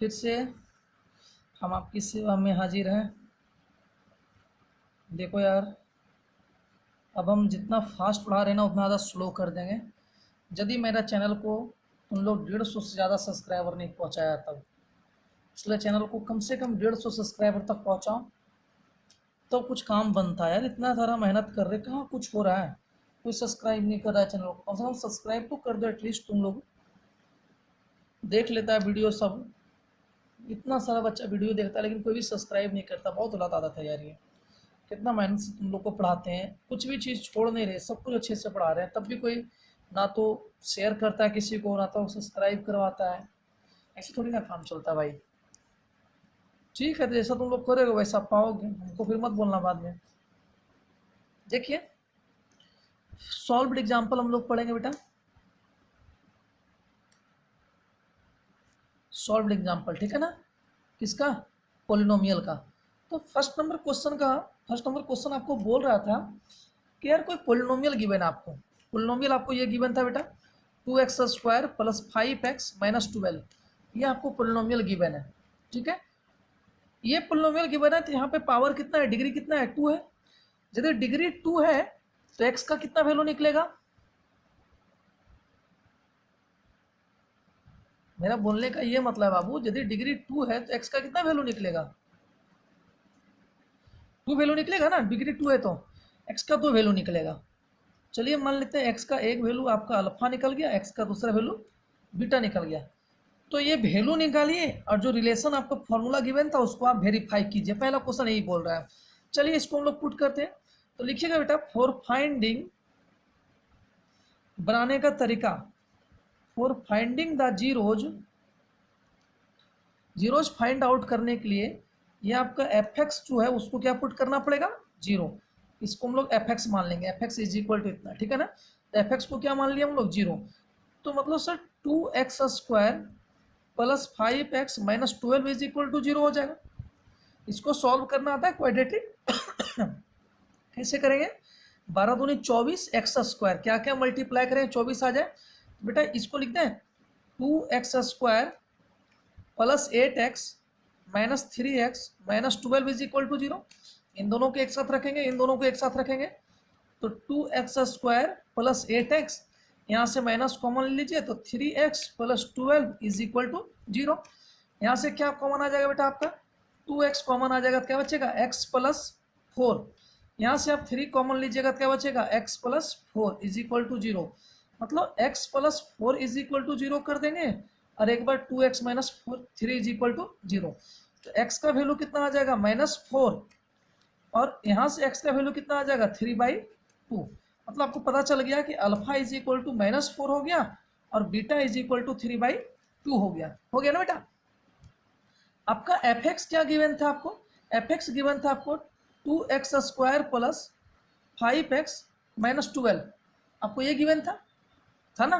फिर से हम आपकी सेवा में हाजिर हैं। देखो यार, अब हम जितना फास्ट पढ़ा रहे हैं ना उतना ज़्यादा स्लो कर देंगे। यदि मेरा चैनल को तुम लोग 150 से ज़्यादा सब्सक्राइबर नहीं पहुंचाया तब, इसलिए चैनल को कम से कम 150 सब्सक्राइबर तक पहुंचाओ तो कुछ काम बनता है यार। इतना सारा मेहनत कर रहे, कहाँ कुछ हो रहा है? कोई सब्सक्राइब नहीं कर रहा है चैनल को, कम से कम सब्सक्राइब तो कर दो एटलीस्ट। तुम लोग देख लेता है वीडियो सब, इतना सारा बच्चा वीडियो देखता है लेकिन कोई भी सब्सक्राइब नहीं करता। बहुत गलत आदत है यार ये। कितना मेहनत से तुम लोग को पढ़ाते हैं, कुछ भी चीज़ छोड़ नहीं रहे, सब कुछ अच्छे से पढ़ा रहे हैं, तब भी कोई ना तो शेयर करता है किसी को, ना तो सब्सक्राइब करवाता है। ऐसे थोड़ी ना काम चलता है भाई। ठीक है, तो जैसा तुम लोग करोगे वैसा पाओगे, हमको फिर मत बोलना बाद में। देखिए, सॉल्व्ड एग्जाम्पल हम लोग पढ़ेंगे बेटा। सॉल्व्ड एग्जाम्पल, ठीक है ना? किसका? पोलिनोमियल का। तो फर्स्ट नंबर क्वेश्चन आपको बोल रहा था कि यार कोई पोलिनोमियल गिवन है आपको। पोलिनोमियल आपको ये गिवन था बेटा 2x² प्लस 5x माइनस 12। ये आपको पोलिनोमियल गिवन है, ठीक है? ये पोलिनोमियल गिवन है तो यहाँ पे पावर कितना है, डिग्री कितना है, 2 है। यदि डिग्री 2 है तो x का कितना वैल्यू निकलेगा? मेरा बोलने का ये मतलब बाबू, यदि डिग्री 2 है तो x का कितना वैल्यू निकलेगा? 2 वैल्यू निकलेगा ना, डिग्री 2 है तो x का 2 वैल्यू निकलेगा। चलिए मान लेते हैं x का एक वैल्यू आपका अल्फा निकल गया, x का दूसरा वैल्यू बीटा निकल गया। तो ये वैल्यू निकालिए और जो रिलेशन आपको फॉर्मूला गिवन था उसको आप वेरीफाई कीजिए। पहला क्वेश्चन यही बोल रहा है। चलिए इसको हम लोग पुट करते हैं। तो लिखिएगा बेटा फॉर फाइंडिंग, बनाने का तरीका, for finding the zeros find out करने के लिए ये आपका fx जो है उसको क्या पुट करना पड़ेगा? 0। इसको हम लोग fx मान लेंगे, fx इज इक्वल टू इतना, ठीक है ना? तो fx को क्या मान लिया हम लोग? 0। तो मतलब sir 2x² plus 5x minus 12 is equal to 0 हो जाएगा। इसको सॉल्व करना आता है क्वाड्रेटिक। कैसे करेंगे? 12 दूनी 24, x², क्या क्या मल्टीप्लाई करें 24 आ जाए। तो बेटा इसको लिखते हैं 2x² plus 8x minus 3x minus 12 is equal to 0। इन दोनों को एक साथ रखेंगे, इन दोनों को एक साथ रखेंगे तो 2x² प्लस 8x, यहाँ से माइनस कॉमन ले लीजिए तो 3x plus 12 is equal to 0। यहाँ से क्या कॉमन आ जाएगा बेटा आपका? 2x कॉमन आ जाएगा तो क्या बचेगा? x plus 4। यहाँ से आप 3 कॉमन लीजिएगा तो क्या बचेगा? x plus 4 is equal to 0। मतलब x plus 4 is equal to 0 कर देंगे और एक बार 2x minus 4 3 is equal to 0। तो x का वैल्यू कितना आ जाएगा? -4। और यहाँ से x का वैल्यू कितना आ जाएगा? 3/2। मतलब आपको पता चल गया कि अल्फा इज इक्वल टू -4 हो गया और बीटा इज इक्वल टू 3/2 हो गया। हो गया ना बेटा? आपका fx क्या गिवन था आपको? fx गिवन था आपको 2x² प्लस 5x माइनस 12। आपको ये गिवन था ना?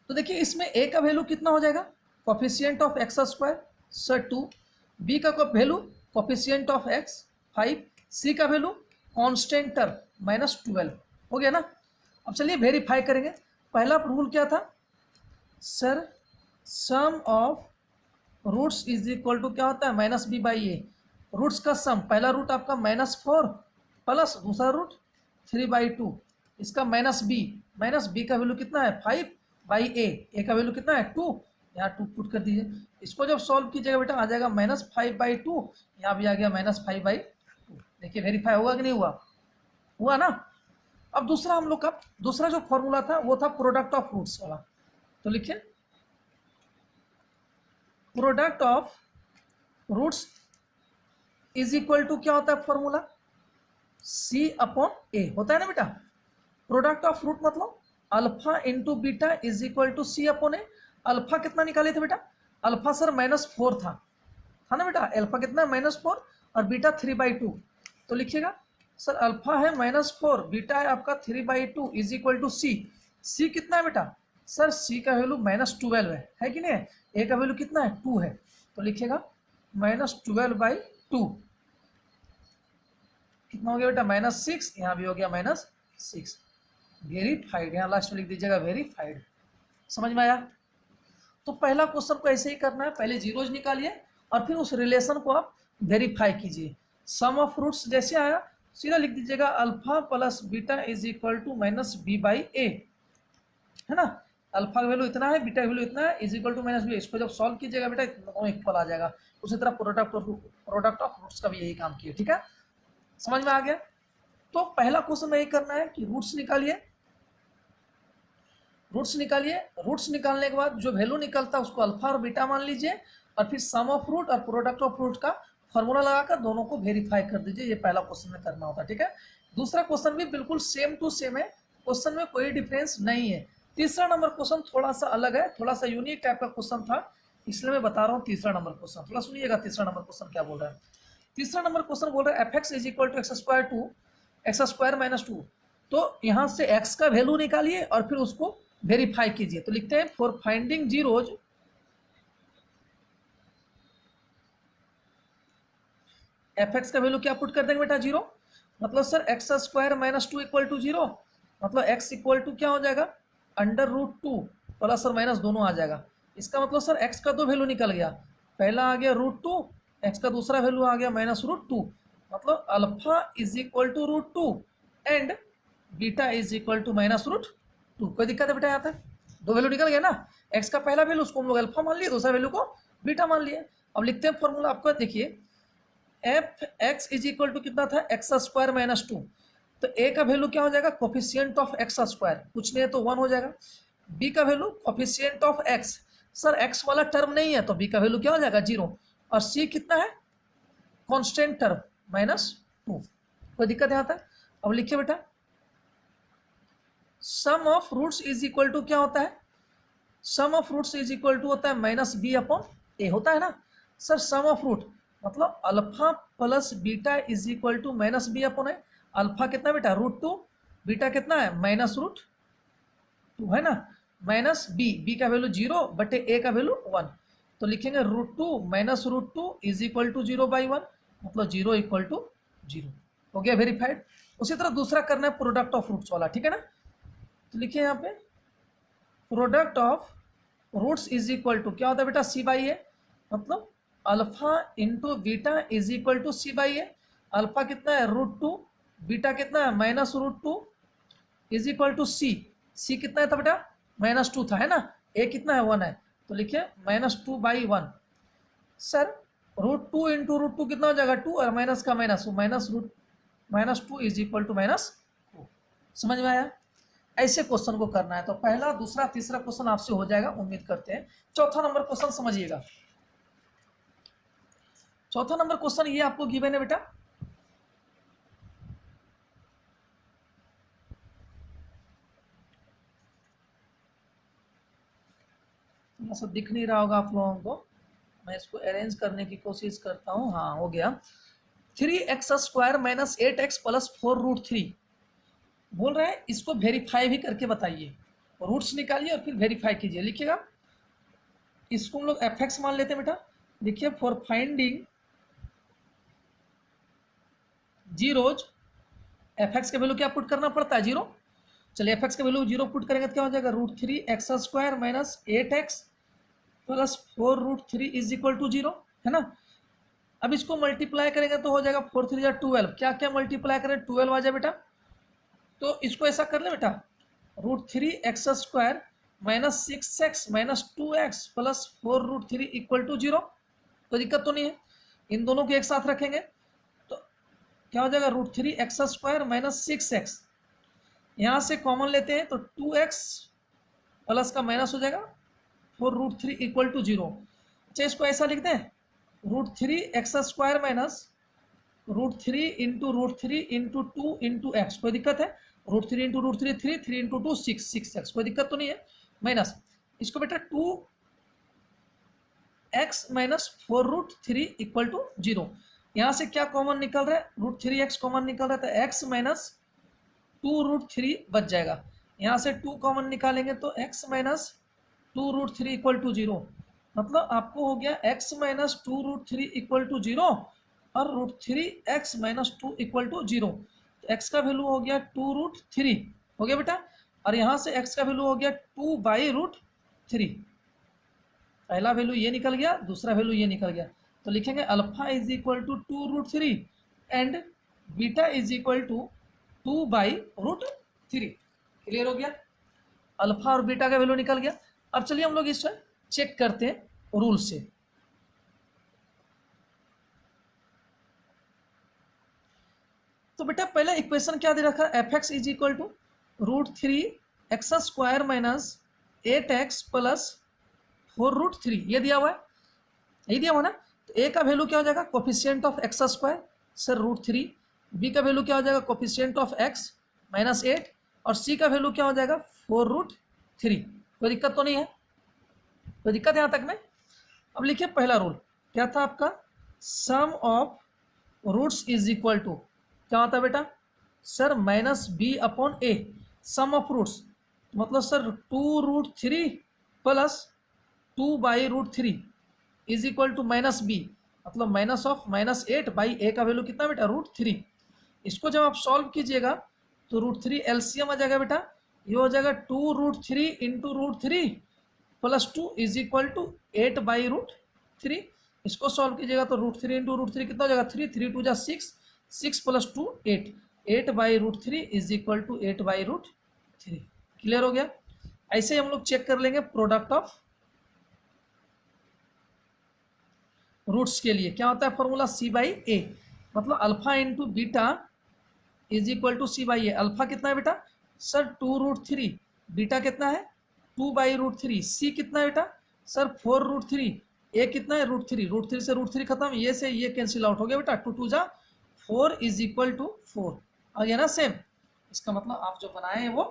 तो देखिए इसमें a का वैल्यू कितना हो जाएगा? Coefficient of x², sir 2। b का value coefficient of x 5, c का वैल्यू कॉन्स्टेंटर -12। हो गया ना? अब चलिए वेरीफाई करेंगे। पहला रूल क्या था sir? Sum of roots is equal to क्या होता है? -b/a। रूट्स का सम, पहला रूट आपका -4 प्लस दूसरा रूट 3/2, इसका -b का वैल्यू कितना है? 5/a। a का वैल्यू कितना है? 2। यहाँ 2 पुट कर दीजिए। इसको जब सॉल्व कीजिएगा बेटा आ जाएगा -5/2, यहाँ भी आ गया -5/2। देखिए वेरीफाई होगा कि नहीं हुआ? हुआ ना? अब दूसरा हम लोग का दूसरा जो फॉर्मूला था वो था प्रोडक्ट ऑफ रूट्स वाला। तो लिखिए product of roots is equal to क्या होता है फॉर्मूला? c/a होता है ना बेटा? प्रोडक्ट ऑफ रूट मतलब alpha into beta is equal to c/a। Alpha कितना निकाले थे बेटा? अल्फा सर -4 था ना बेटा? अल्फा कितना? -4 और बीटा 3/2। तो लिखिएगा सर अल्फा है -4, बीटा है आपका 3/2 इज इक्वल टू c कितना है बेटा? सर c का वैल्यू -12 है कि नहीं? a का वैल्यू कितना है? 2 है। तो लिखिएगा -12/2 कितना हो गया बेटा? -6। यहाँ भी हो गया -6। वेरीफाइड, यहाँ लास्ट में लिख दीजिएगा वेरीफाइड। समझ में आया? तो पहला क्वेश्चन को ऐसे ही करना है, पहले जीरोज निकालिए और फिर उस रिलेशन को आप वेरीफाई कीजिए। सम ऑफ रूट्स जैसे आया सीधा लिख दीजिएगा alpha plus beta is equal to minus B by A, है ना। अल्फा का वैल्यू इतना है, बीटा का वैल्यू इतना है, is equal to minus b. इसको जब सॉल्व कीजिएगा बेटा दोनों इक्वल आ जाएगा। उसी तरह प्रोडक्ट ऑफ रूट्स का भी यही काम किया, ठीक है, समझ में आ गया। तो पहला क्वेश्चन में यही करना है कि रूट्स निकालिए, रूट्स निकालिए, रूट्स निकालने के बाद जो वैल्यू निकलता है उसको अल्फा और बीटा मान लीजिए और फिर सम ऑफ रूट और प्रोडक्ट ऑफ रूट का फॉर्मूला लगाकर दोनों को वेरीफाई कर दीजिए। ये पहला क्वेश्चन में करना होता है, ठीक है। दूसरा क्वेश्चन भी बिल्कुल सेम टू सेम है, क्वेश्चन में कोई डिफरेंस नहीं है। तीसरा नंबर क्वेश्चन थोड़ा सा अलग है, थोड़ा सा यूनिक टाइप का क्वेश्चन था, इसलिए मैं बता रहा हूँ तीसरा नंबर क्वेश्चन। थोड़ा सुनिएगा तीसरा नंबर क्वेश्चन क्या बोल रहा है। तीसरा नंबर क्वेश्चन बोल रहा है F x is equal to x square two x square minus two. तो यहाँ से एक्स का वैल्यू निकालिए और फिर उसको वेरीफाई कीजिए। तो लिखते हैं for finding zeros F X का वैल्यू क्या पुट कर देंगे बेटा, जीरो। मतलब sir X square minus two equal to zero, मतलब एक्स इक्वल टू क्या हो जाएगा अंडर रूट टू, प्लस और माइनस दोनों आ जाएगा। इसका मतलब सर एक्स का दो वैल्यू निकल गया, पहला आ गया रूट टू, एक्स का दूसरा वैल्यू आ गया माइनस रूट टू। मतलब alpha is equal to root two and beta is equal to minus root two. कोई दिक्कत है बेटा, यहाँ तक दो वैल्यू निकल गया ना। एक्स का पहला वैल्यू उसको हम लोग अल्फा मान लिए, दूसरा वैल्यू को बीटा मान लिए। अब लिखते हैं फॉर्मूला आपका, देखिए F x is equal to कितना था एक्स स्क्वायर माइनस टू। तो ए का वैल्यू क्या हो जाएगा कोफिशिएंट ऑफ एक्स स्क्वायर, कुछ नहीं है तो वन हो जाएगा। बी का value coefficient of x, sir x वाला टर्म नहीं है तो बी का वैल्यू क्या हो जाएगा जीरो। और सी कितना है कांस्टेंट टर्म माइनस टू। कोई दिक्कत है यहाँ तक। अब लिखिए बेटा sum of roots is equal to क्या होता है, sum of roots is equal to होता है माइनस बी अपॉन ए होता है ना। सर सम ऑफ रूट मतलब alpha plus beta is equal to minus B upon A. Alpha कितना बेटा रूट टू, बीटा कितना है माइनस रूट टू, है ना, माइनस बी, बी का वैल्यू जीरो बटे ए का वैल्यू वन। तो लिखेंगे root two minus root two is equal to zero by one, मतलब जीरो इक्वल टू जीरो। हो गया वेरीफाइड। उसी तरह दूसरा करना है प्रोडक्ट ऑफ रूट्स वाला, ठीक है ना। तो लिखिए यहाँ पे product of roots is equal to क्या होता है बेटा सी बाई ए, मतलब alpha into beta is equal to C by A. Alpha कितना है रूट टू, बीटा कितना है minus root two is equal to C. C कितना है था बेटा माइनस टू था, है ना, ए कितना है वन है, तो लिखिए minus two by one. Sir root two into root two कितना हो जाएगा टू और माइनस का minus, minus root minus two is equal to minus two. समझ में आया। ऐसे क्वेश्चन को करना है। तो पहला दूसरा तीसरा क्वेश्चन आपसे हो जाएगा, उम्मीद करते हैं। चौथा नंबर क्वेश्चन समझिएगा। चौथा नंबर क्वेश्चन ये आपको गिवन है बेटा, ऐसा दिख नहीं रहा होगा आप लोगों को, मैं इसको अरेंज करने की कोशिश करता हूँ। हाँ हो गया। 3x square minus 8x plus 4 root 3 बोल रहे हैं, इसको वेरीफाई भी करके बताइए। रूट्स निकालिए और फिर वेरीफाई कीजिए। लिखिएगा इसको हम लोग fx मान लेते हैं बेटा। देखिए फॉर फाइंडिंग जीरोज fx का वैल्यू क्या पुट करना पड़ता है जीरो। चलिए fx का वैल्यू जीरो पुट करेंगे तो क्या हो जाएगा root 3x square minus 8x plus 4 root 3 is equal to zero, है ना। अब इसको मल्टीप्लाई करेंगे तो हो जाएगा 4 3 12। क्या क्या मल्टीप्लाई करें 12 आ जाए बेटा। तो इसको ऐसा कर ले बेटा root 3x square minus 6x minus 2x plus 4 root 3 equal to zero. कोई दिक्कत तो नहीं है। इन दोनों को एक साथ रखेंगे तो क्या हो जाएगा root 3x square minus 6x, यहाँ से कॉमन लेते हैं तो 2x प्लस का माइनस हो जाएगा 4 रूट 3 इक्वल टू जीरो। अच्छा इसको ऐसा लिखते हैं root 3x square minus root 3 into root 3 into 2 into X. कोई दिक्कत है। Root 3 into root 3 3 3 into 2 6 6x। कोई दिक्कत तो नहीं है। माइनस इसको बेटा 2x minus 4 root 3 equal to zero. यहाँ से क्या कॉमन निकल रहा है रूट 3x कॉमन निकल रहा है तो x माइनस 2 रूट 3 बच जाएगा। यहाँ से 2 कॉमन निकालेंगे तो x minus 2 root 3 equal to zero. मतलब आपको हो गया x minus 2 root 3 equal to zero और root 3x minus 2 equal to zero. तो x का वैल्यू हो गया 2 रूट 3 हो गया बेटा, और यहाँ से x का वैल्यू हो गया 2 बाई रूट 3। पहला वैल्यू ये निकल गया, दूसरा वैल्यू ये निकल गया, तो लिखेंगे alpha is equal to 2√3 and beta is equal to 2/√3। Clear हो गया, अल्फा और बीटा का वैल्यू निकल गया। अब चलिए हम लोग इस चेक करते हैं रूल से। तो बेटा पहले इक्वेशन क्या दे रखा है, F x is equal to √3x² minus 8x plus 4√3, ये दिया हुआ है, यही दिया हुआ ना। तो ए का वैल्यू क्या हो जाएगा, coefficient of x² sir √3, B का वैल्यू क्या हो जाएगा, कोफिशिएंट ऑफ x माइनस 8, और सी का वैल्यू क्या हो जाएगा 4√3। कोई दिक्कत तो नहीं है, कोई दिक्कत है यहाँ तक में। अब लिखिए पहला रूल क्या था आपका, sum of roots is equal to क्या होता है बेटा sir -b/a, sum of roots मतलब sir 2√3 plus 2/√3 is equal to -b, मतलब माइनस ऑफ -8/a का वैल्यू कितना बेटा √3। इसको जब आप सॉल्व कीजिएगा तो √3 एलसीएम आ जाएगा बेटा, ये हो जाएगा 2√3 into √3 plus 2 is equal to 8/√3। इसको सॉल्व कीजिएगा तो √3 इंटू √3 कितना हो जाएगा 3, 3 2 जा 6, 6 plus 2 8, 8/√3 is equal to 8/√3। Clear हो गया। ऐसे ही हम लोग चेक कर लेंगे प्रोडक्ट ऑफ रूट्स के लिए क्या होता है फॉर्मूला c/a, मतलब alpha into beta is equal to c/a। Alpha कितना है बेटा सर 2√3, बीटा कितना है 2/√3, सी कितना है बेटा सर 4√3, ए कितना है √3, √3 से √3 खत्म, ये से ये कैंसिल आउट हो गया बेटा, 2 2 जा 4 इज इक्वल टू 4 आ गया ना सेम। इसका मतलब आप जो बनाए हैं वो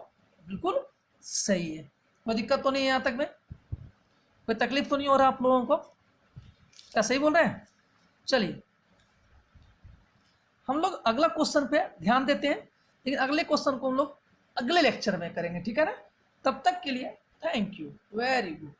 बिल्कुल सही है, कोई दिक्कत तो नहीं है यहाँ तक में, कोई तकलीफ तो नहीं हो रहा आप लोगों को, क्या सही बोल रहे हैं। चलिए हम लोग अगला क्वेश्चन पे ध्यान देते हैं, लेकिन अगले क्वेश्चन को हम लोग अगले लेक्चर में करेंगे, ठीक है ना। तब तक के लिए थैंक यू, वेरी गुड।